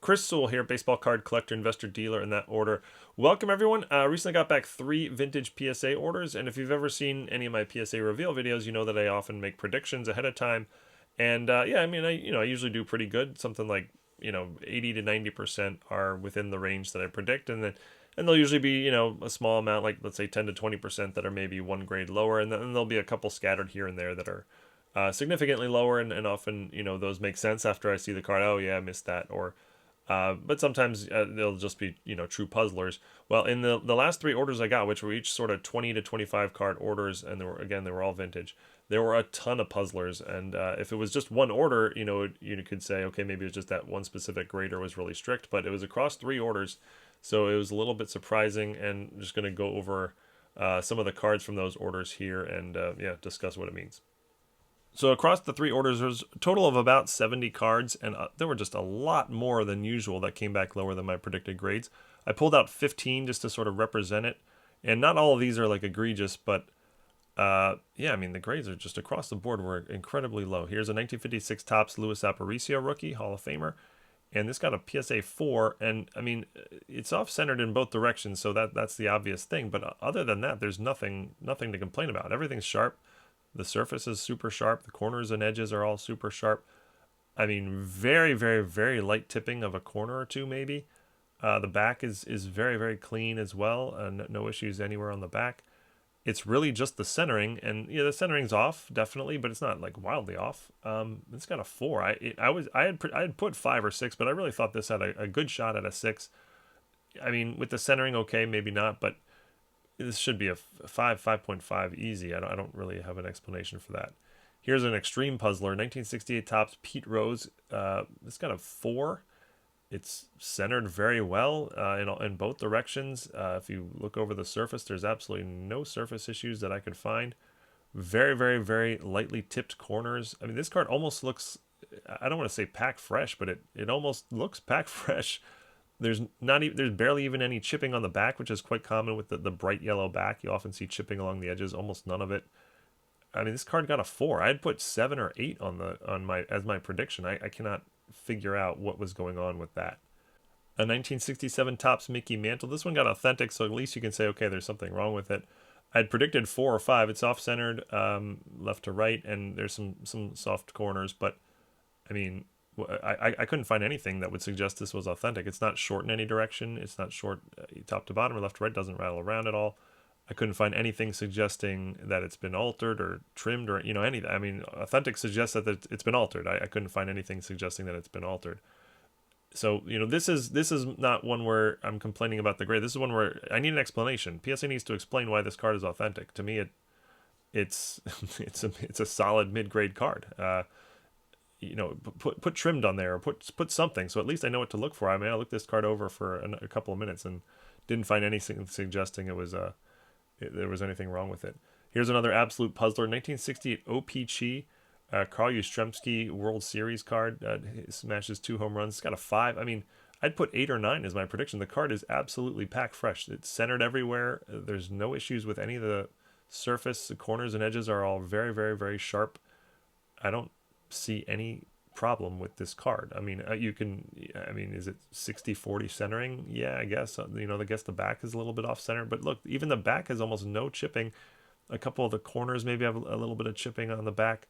Chris Sewall here, baseball card collector, investor, dealer in that order. Welcome everyone. Recently got back 3 vintage PSA orders, and if you've ever seen any of my PSA reveal videos, you know that I often make predictions ahead of time. And yeah, I mean, I usually do pretty good. Something like 80 to 90% are within the range that I predict, and there'll usually be a small amount, like let's say 10 to 20% that are maybe one grade lower, and then there'll be a couple scattered here and there that are significantly lower, and often those make sense after I see the card. Oh yeah, I missed that. Or but sometimes they'll just be true puzzlers. Well, in the last 3 orders I got, which were each sort of 20 to 25 card orders, and they were all vintage. There were a ton of puzzlers, and if it was just one order, you could say, okay, maybe it was just that one specific grader was really strict, but it was across 3 orders, so it was a little bit surprising. And I'm just going to go over some of the cards from those orders here, and yeah, discuss what it means. So across the 3 orders, there's a total of about 70 cards, and there were just a lot more than usual that came back lower than my predicted grades. I pulled out 15 just to sort of represent it, and not all of these are like egregious, but yeah, I mean, the grades are just across the board were incredibly low. Here's a 1956 Topps Luis Aparicio rookie, Hall of Famer, and this got a PSA 4, and I mean, it's off-centered in both directions, so that's the obvious thing, but other than that, there's nothing to complain about. Everything's sharp. The surface is super sharp. The corners and edges are all super sharp. I mean, very, very, very light tipping of a corner or two, maybe. The back is very, very clean as well. No issues anywhere on the back. It's really just the centering, and the centering's off definitely, but it's not like wildly off. It's got a 4. I had put 5 or 6, but I really thought this had a good shot at a 6. I mean, with the centering, okay, maybe not, but this should be a 5.5 easy. I don't really have an explanation for that. Here's an extreme puzzler, 1968 Topps Pete Rose. It's got a 4. It's centered very well in both directions. If you look over the surface, there's absolutely no surface issues that I could find. Very, very, very lightly tipped corners. I mean, this card almost looks, I don't want to say pack fresh, but it almost looks pack fresh. There's barely even any chipping on the back, which is quite common with the bright yellow back. You often see chipping along the edges, almost none of it. I mean, this card got a 4. I had put 7 or 8 as my prediction. I cannot figure out what was going on with that. A 1967 Topps Mickey Mantle. This one got authentic, so at least you can say, okay, there's something wrong with it. I'd predicted 4 or 5. It's off-centered, left to right, and there's some soft corners, but I mean, I couldn't find anything that would suggest this was authentic. It's not short in any direction. It's not short top to bottom or left to right. Doesn't rattle around at all. I couldn't find anything suggesting that it's been altered or trimmed or anything. I mean, authentic suggests that it's been altered. I couldn't find anything suggesting that it's been altered. So this is not one where I'm complaining about the grade. This is one where I need an explanation. PSA needs to explain why this card is authentic. To me, it's a solid mid-grade card. Put trimmed on there, or put something, so at least I know what to look for. I mean, I looked this card over for a couple of minutes and didn't find anything suggesting there was anything wrong with it. Here's another absolute puzzler, 1968 Pwcc, Carl Yastrzemski World Series card. Smashes 2 home runs. It's got a 5. I mean, I'd put 8 or 9 as my prediction. The card is absolutely pack fresh. It's centered everywhere. There's no issues with any of the surface. The corners and edges are all very, very, very sharp. I don't see any problem with this card. I mean, is it 60-40 centering? Yeah, I guess. I guess the back is a little bit off center, but look, even the back has almost no chipping. A couple of the corners maybe have a little bit of chipping on the back.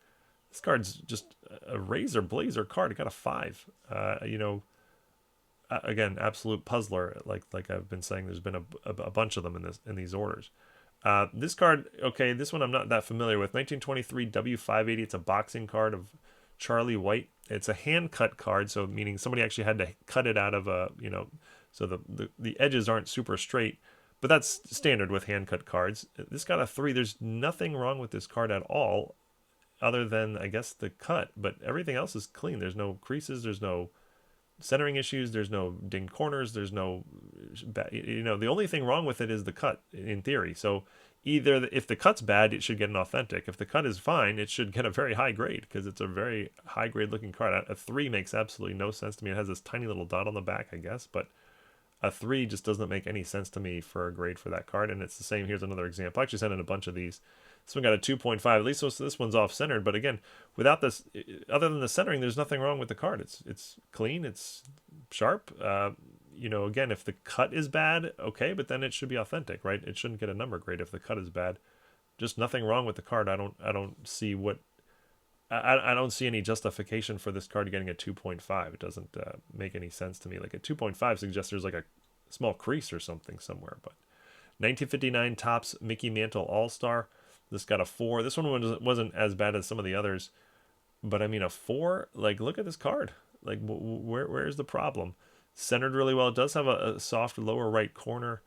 This card's just a razor blazer card. It got a 5. Again, absolute puzzler. Like I've been saying, there's been a bunch of them in these orders. This card, okay, this one I'm not that familiar with. 1923 W580. It's a boxing card of Charlie White. It's a hand cut card, so meaning somebody actually had to cut it out of so the edges aren't super straight, but that's standard with hand cut cards. This got a 3. There's nothing wrong with this card at all, other than I guess the cut, but everything else is clean. There's no creases. There's no centering issues. There's no dinged corners. There's no, the only thing wrong with it is the cut in theory. So either if the cut's bad, it should get an authentic. If the cut is fine, it should get a very high grade because it's a very high grade looking card. A 3 makes absolutely no sense to me. It has this tiny little dot on the back, I guess, but a 3 just doesn't make any sense to me for a grade for that card. And it's the same. Here's another example. I actually sent in a bunch of these. This one got a 2.5. At least this one's off-centered. But again, without this, other than the centering, there's nothing wrong with the card. It's clean. It's sharp. You know, again, if the cut is bad, okay, but then it should be authentic, right? It shouldn't get a number grade if the cut is bad. Just nothing wrong with the card. I don't see what I don't see any justification for this card getting a 2.5. It doesn't make any sense to me. Like a 2.5 suggests there's like a small crease or something somewhere. But 1959 Topps Mickey Mantle All-Star. This got a 4. This one wasn't as bad as some of the others. But I mean, a 4, like, look at this card. Like, where's the problem? Centered really well. It does have a soft lower right corner.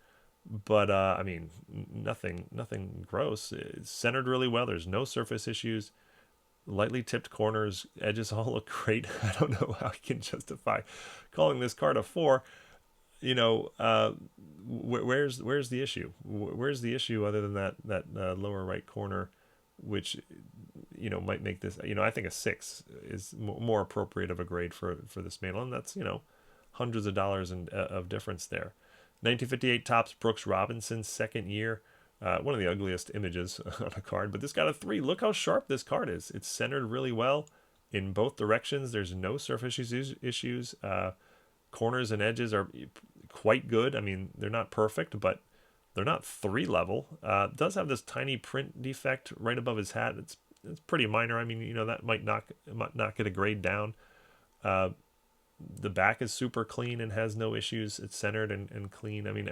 But, I mean, nothing gross. It's centered really well. There's no surface issues. Lightly tipped corners, edges all look great. I don't know how you can justify calling this card a 4. You know, where's the issue? Where's the issue other than that lower right corner, which, you know, might make this. You know, I think a 6 is more appropriate of a grade for this mantle, and that's, you know, hundreds of dollars of difference there. 1958 Topps Brooks Robinson, second year. One of the ugliest images on a card, but this got a 3. Look how sharp this card is. It's centered really well in both directions. There's no surface issues. Corners and edges are quite good. I mean, they're not perfect, but they're not 3 level. It does have this tiny print defect right above his hat. It's pretty minor. I mean, you know, that might not get a grade down. The back is super clean and has no issues. It's centered and clean. I mean,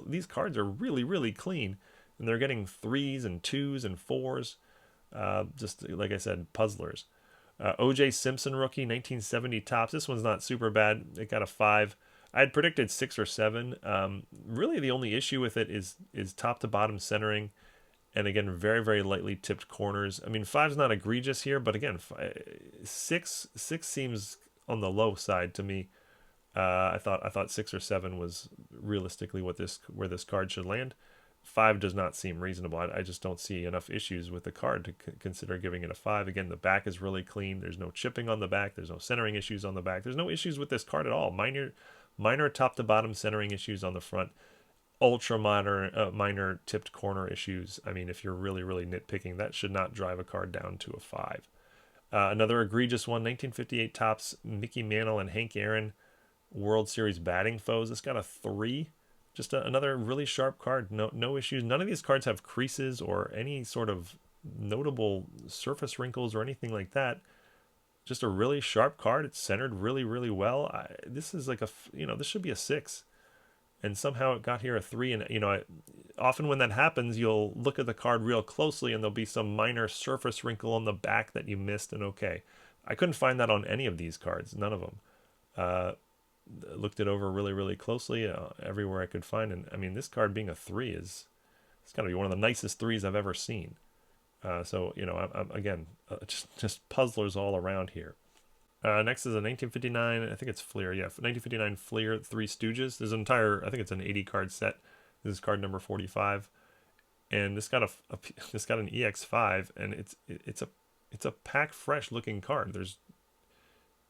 these cards are really, really clean. And they're getting 3s and 2s and 4s. Just like I said, puzzlers. O.J. Simpson rookie, 1970 Topps. This one's not super bad. It got a 5. I had predicted 6 or 7. Really, the only issue with it is top to bottom centering. And again, very, very lightly tipped corners. I mean, 5's not egregious here, but again, 6 seems on the low side to me. I thought 6 or 7 was realistically where this card should land. 5 does not seem reasonable. I just don't see enough issues with the card to consider giving it a 5. Again, the back is really clean. There's no chipping on the back. There's no centering issues on the back. There's no issues with this card at all. Minor top to bottom centering issues on the front. Ultra minor tipped corner issues. I mean, if you're really, really nitpicking, that should not drive a card down to a 5. Another egregious one, 1958 Topps Mickey Mantle and Hank Aaron World Series batting foes. This got a 3. Just another really sharp card. No issues. None of these cards have creases or any sort of notable surface wrinkles or anything like that. Just a really sharp card. It's centered really, really well. This is like this should be a 6. And somehow it got here a 3. And, you know, often when that happens, you'll look at the card real closely and there'll be some minor surface wrinkle on the back that you missed. And okay, I couldn't find that on any of these cards. None of them. Looked it over really, really closely everywhere I could find. And I mean, this card being a 3 it's got to be one of the nicest 3s I've ever seen. So, you know, I'm again, just puzzlers all around here. Next is a 1959, I think it's Fleer. Yeah, 1959 Fleer 3 Stooges. There's an entire, I think it's an 80 card set. This is card number 45. And this got this got an EX5, and it's a pack fresh looking card.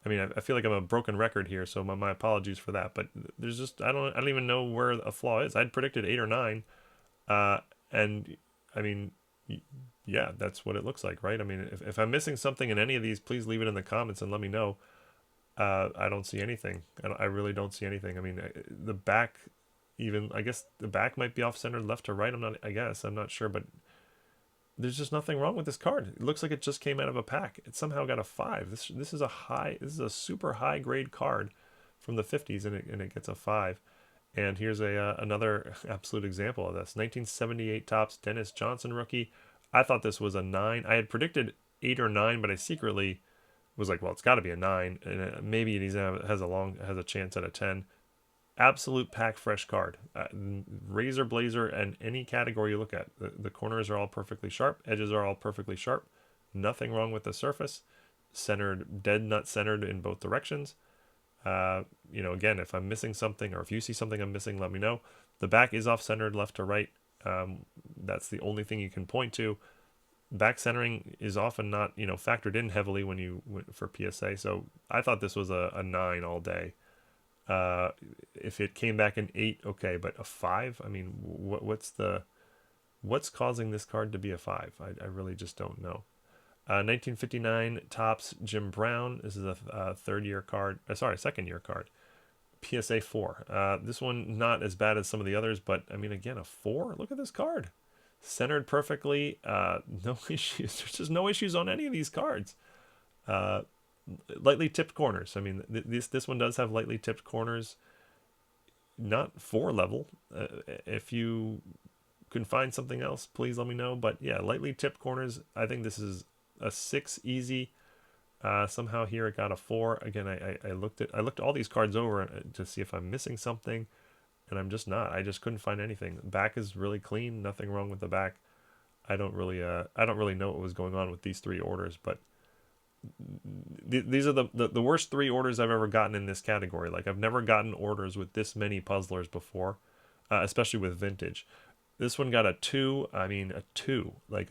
I mean, I feel like I'm a broken record here, so my apologies for that. But there's just I don't even know where a flaw is. I'd predicted 8 or 9, and I mean, yeah, that's what it looks like, right? I mean, if I'm missing something in any of these, please leave it in the comments and let me know. I don't see anything. I really don't see anything. I mean, the back, even I guess the back might be off center, left to right. I'm not sure, but there's just nothing wrong with this card. It looks like it just came out of a pack. It somehow got a 5. This is a super high grade card from the 50s, and it gets a 5. And here's another absolute example of this. 1978 Topps Dennis Johnson rookie. I thought this was a 9. I had predicted 8 or 9, but I secretly was like, well, it's got to be a 9, and maybe it has a chance at a 10. Absolute pack fresh card. Razor blazer, and any category you look at, the corners are all perfectly sharp, edges are all perfectly sharp, nothing wrong with the surface, centered, dead nut centered in both directions. You know, again, if I'm missing something, or if you see something I'm missing, let me know. The back is off centered left to right. That's the only thing you can point to. Back centering is often not, you know, factored in heavily when you went for PSA. So I thought this was a 9 all day. If it came back an 8, okay, but a 5, I mean, what's causing this card to be a 5? I really just don't know. 1959 Topps Jim Brown. This is a second year card. PSA 4. This one not as bad as some of the others, but I mean, again, a 4. Look at this card, centered perfectly. No issues. There's just no issues on any of these cards. Lightly tipped corners. I mean, this one does have lightly tipped corners. Not 4 level. If you can find something else, please let me know. But yeah, lightly tipped corners. I think this is a 6 easy. Somehow here it got a 4. Again, I looked all these cards over to see if I'm missing something, and I'm just not. I just couldn't find anything. The back is really clean. Nothing wrong with the back. I don't really know what was going on with these 3 orders, but these are the worst 3 orders I've ever gotten in this category. Like, I've never gotten orders with this many puzzlers before, especially with vintage. This one got a 2. I mean, a 2. Like,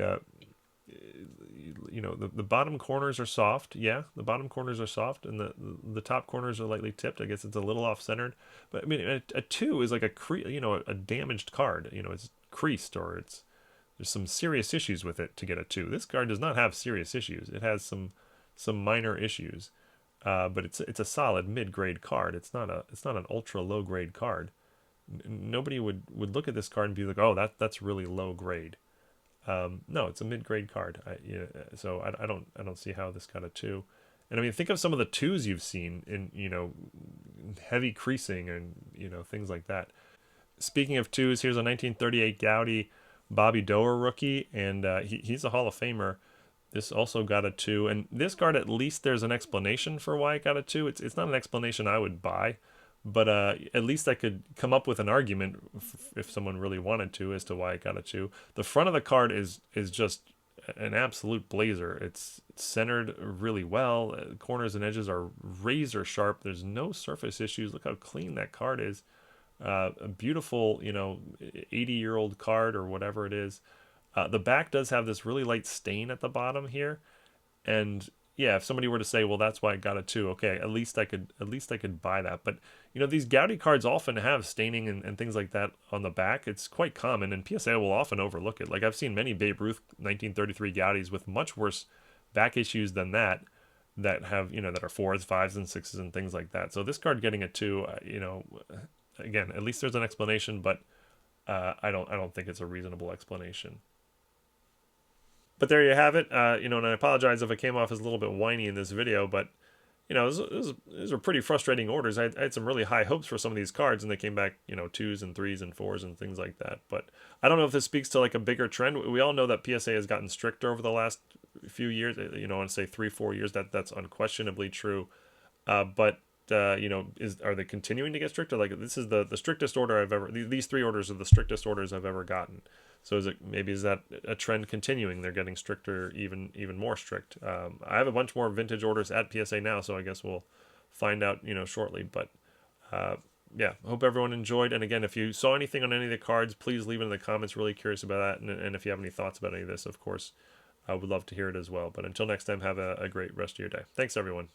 you know, the bottom corners are soft. Yeah, the bottom corners are soft, and the top corners are lightly tipped. I guess it's a little off-centered. But, I mean, a 2 is like a damaged card. You know, it's creased, or there's some serious issues with it to get a 2. This card does not have serious issues. It has some minor issues, but it's a solid mid-grade card. It's not an ultra low-grade card. Nobody would look at this card and be like, oh, that's really low grade. No, it's a mid-grade card. So I don't see how this got a 2. And I mean, think of some of the 2s you've seen in, you know, heavy creasing and, you know, things like that. Speaking of 2s, here's a 1938 Goudey Bobby Doerr rookie, and he's a Hall of Famer. This also got a 2, and this card, at least there's an explanation for why it got a 2. It's not an explanation I would buy, but at least I could come up with an argument if someone really wanted to as to why it got a 2. The front of the card is just an absolute blazer. It's centered really well. Corners and edges are razor sharp. There's no surface issues. Look how clean that card is. A beautiful, you know, 80-year-old card or whatever it is. The back does have this really light stain at the bottom here, and yeah, if somebody were to say, well, that's why it got a 2, okay, at least I could buy that. But you know, these Goudey cards often have staining and things like that on the back. It's quite common, and PSA will often overlook it. Like, I've seen many Babe Ruth 1933 Goudeys with much worse back issues than that have, you know, that are 4s, 5s, and 6s and things like that. So this card getting a 2, you know, again, at least there's an explanation, but I don't think it's a reasonable explanation. But there you have it. You know, and I apologize if I came off as a little bit whiny in this video, but you know, these are pretty frustrating orders. I had some really high hopes for some of these cards, and they came back, you know, 2s and 3s and 4s and things like that. But I don't know if this speaks to like a bigger trend. We all know that PSA has gotten stricter over the last few years. You know, I want to say 3-4 years. That's unquestionably true. But you know, are they continuing to get stricter? Like, this is the strictest order I've ever. These 3 orders are the strictest orders I've ever gotten. So is that a trend continuing? They're getting stricter, even more strict. I have a bunch more vintage orders at PSA now, so I guess we'll find out, you know, shortly. But yeah, hope everyone enjoyed. And again, if you saw anything on any of the cards, please leave it in the comments. Really curious about that. And if you have any thoughts about any of this, of course, I would love to hear it as well. But until next time, have a great rest of your day. Thanks, everyone.